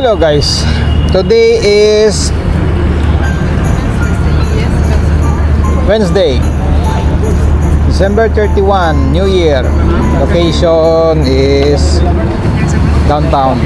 Hello guys, today is Wednesday, December 31, New Year. Location is downtown.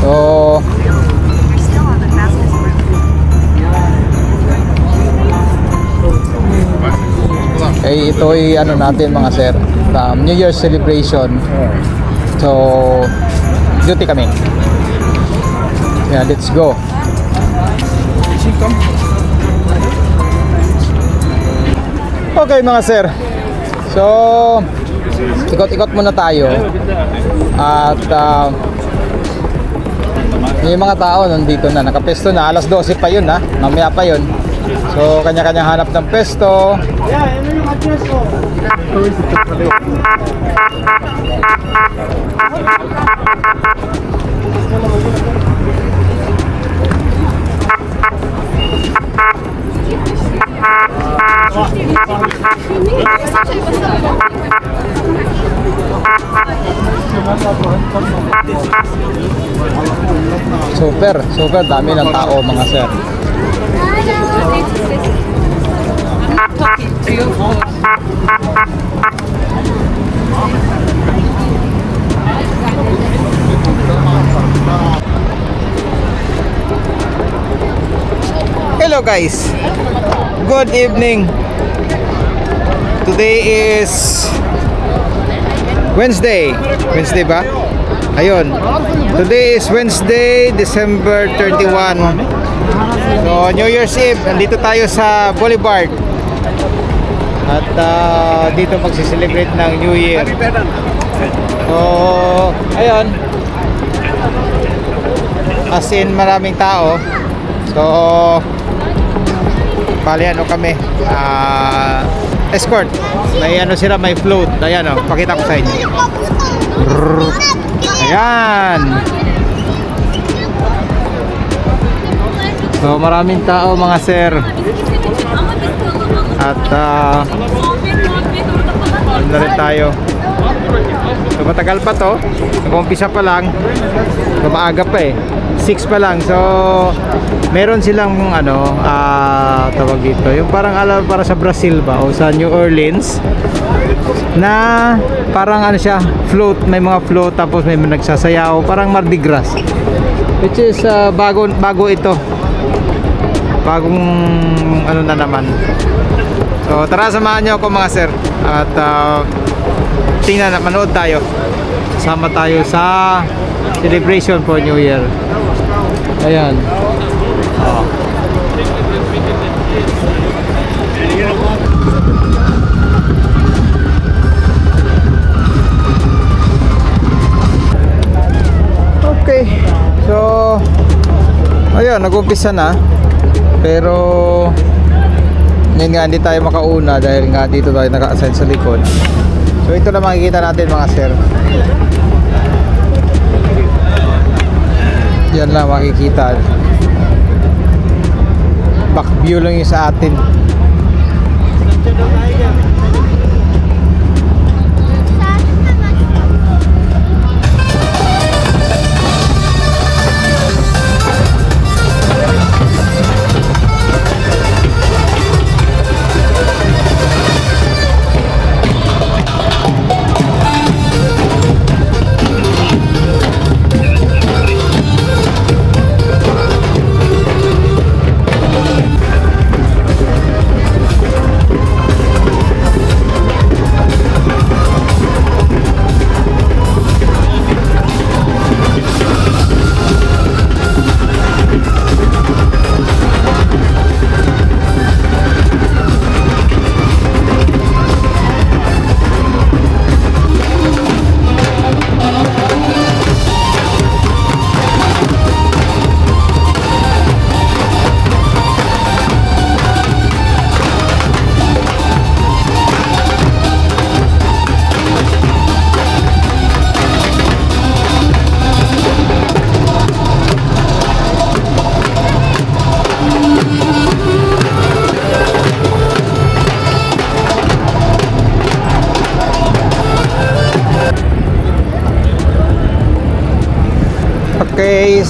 So ito'y ano natin mga sir, New Year celebration. So duty kami. Yeah, let's go. Okay mga sir, so ikot-ikot muna tayo. At yung mga tao nandito na, nakapesto na. Alas 12 pa yun ha, mamaya pa yun. So kanya-kanya hanap ng pesto. Super dami ng tao mga sir. Hello guys, good evening. Today is Wednesday ba? Ayun, today is Wednesday, December 31. So New Year's Eve, nandito tayo sa Boulevard. At dito magsiselebrate ng New Year. So ayun, as in maraming tao. So bali ano kami, escort. May ano sila, may float. Ayan o, pakita ko sa inyo. Ayan. So maraming tao mga sir. At na rin tayo. So matagal pa to. Nag-umpisa pa lang. So maaga pa eh, 6 pa lang. So meron silang ano, tawag dito, yung parang alam para sa Brazil ba o sa New Orleans, na parang ano siya, float, may mga float, tapos may nagsasayaw, parang Mardi Gras, which is bago ito, bagong ano na naman. So tara, samahan nyo ako mga sir, at tingnan, manood tayo, sama tayo sa celebration for New Year. Ayan. Okay, so ayun, nag-umpisa na. Pero yun nga, hindi tayo makauna dahil nga dito tayo naka-assign sa likod. So ito na makikita natin mga sir. Yan lang makikita. Back view lang yung sa atin.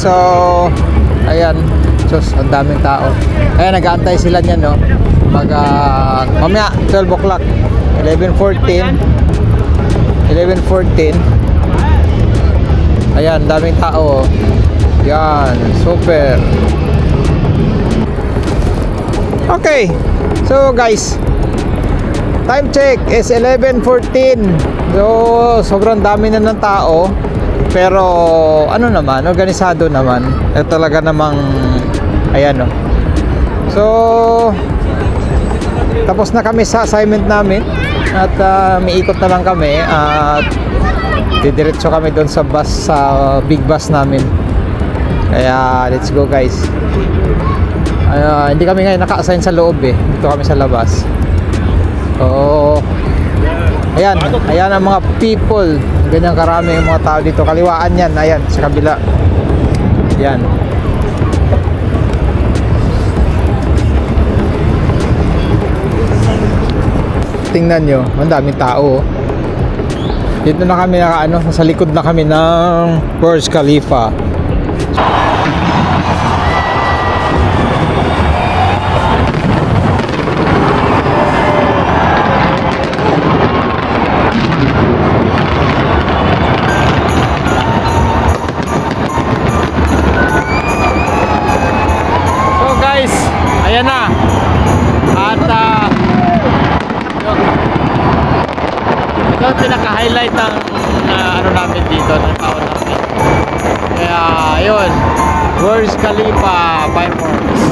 So, ayan. Sus, ang daming tao. Ayan, nag-aantay sila niyan, no? Mamaya, 12 o'clock. 11:14. 11:14. Ayan, daming tao. Yan, super. Okay. So, guys, time check is 11:14. So, sobrang dami na ng tao. Pero, ano naman, organisado naman. Talaga namang, ayan, no? So, tapos na kami sa assignment namin. At may ikot na lang kami. At didiretso kami doon sa bus, sa big bus namin. Kaya, let's go, guys. Hindi kami ngayon naka-assign sa loob eh. Dito kami sa labas. So, ayan ang mga people. Ganyan karami yung mga tao dito. Kaliwaan yan, ayan, sa kabila. Yan. Tingnan nyo, ang daming tao. Dito na kami nasa likod na kami ng Burj Khalifa. Ayan na. At ito ang pinaka-highlight ng ano namin dito, ng tao namin. Kaya ayun, Burj Khalifa fireworks.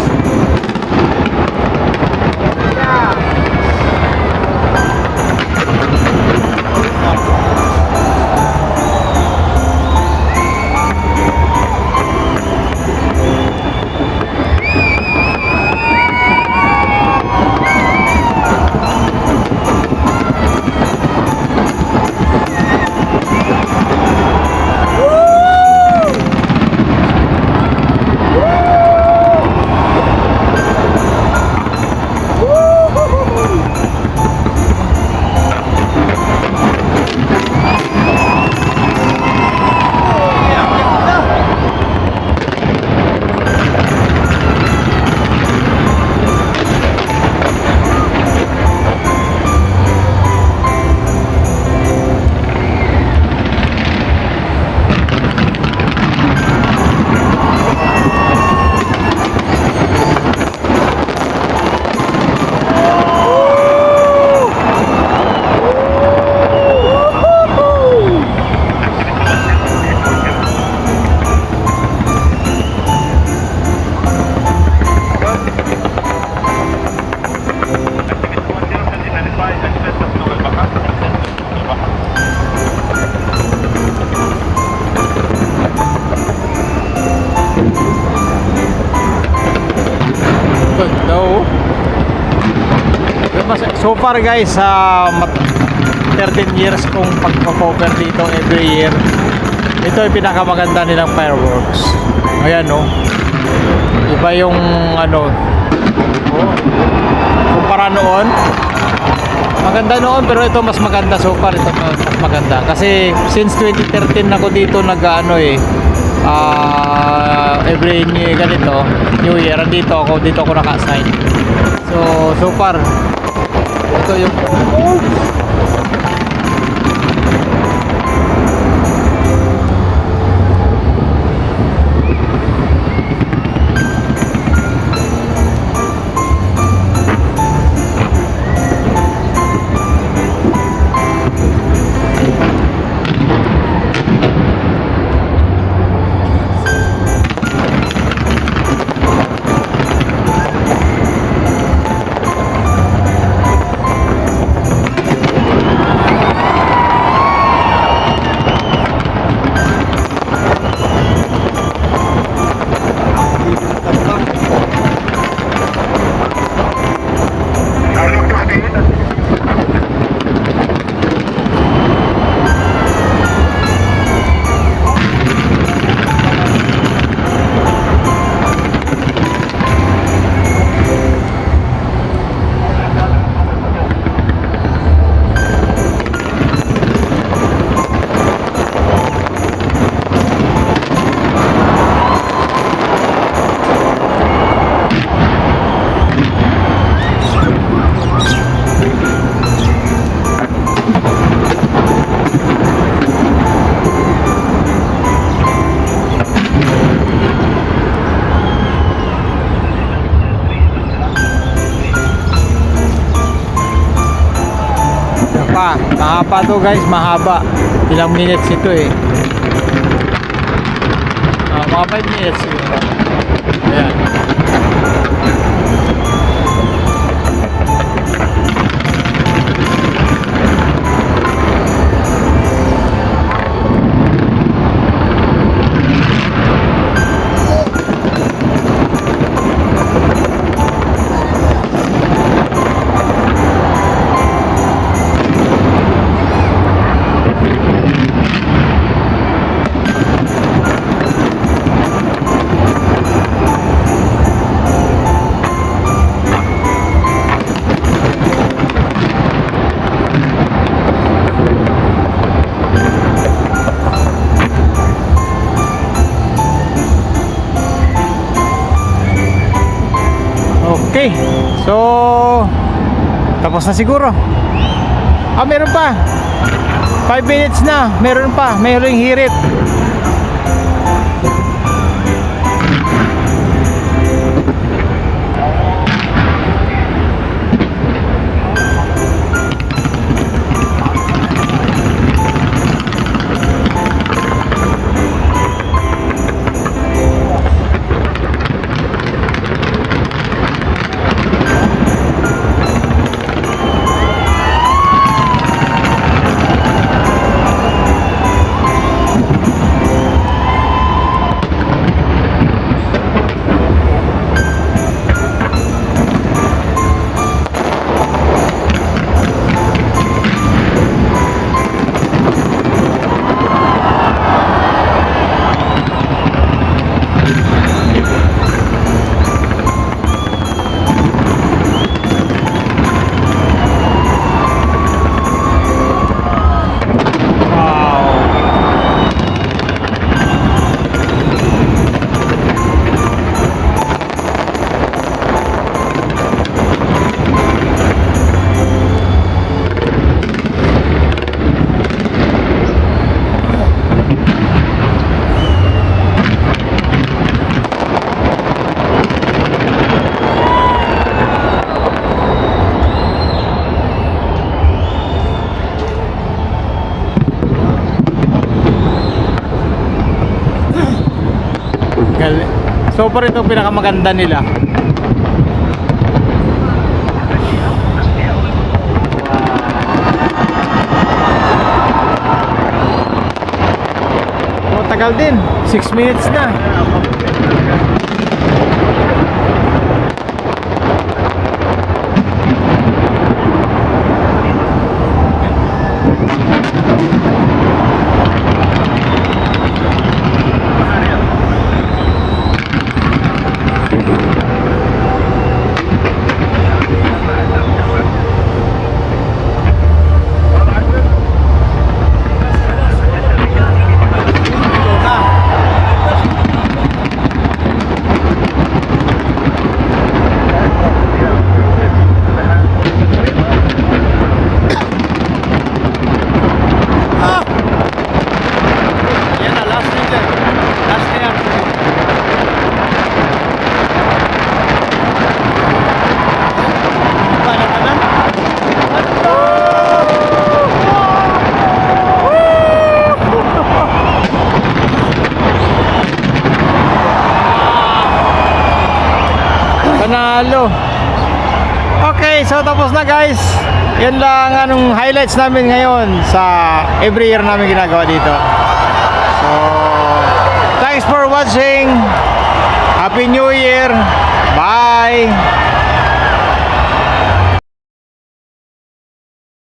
So far guys, 13 years kong pagpa-cover dito every year. Ito yung pinakamaganda nilang fireworks. Ayan no. Iba yung kumpara noon. Maganda noon pero ito mas maganda so far. Ito mas maganda. Kasi since 2013 ako dito every ganito New Year dito ako naka-assign. So far ito yung Mahaba to guys, mahaba. Ilang minutes ito eh. Mga 5 minutes ito. Ayan. Okay, so tapos na siguro. Meron pa 5 minutes na, meron pa, mayroong hirit. So far ito pinakamaganda nila. Oh, tagal din, 6 minutes na. Panalo. Okay, so tapos na guys. Yan lang anong highlights namin ngayon sa every year namin ginagawa dito. So, thanks for watching. Happy New Year. Bye.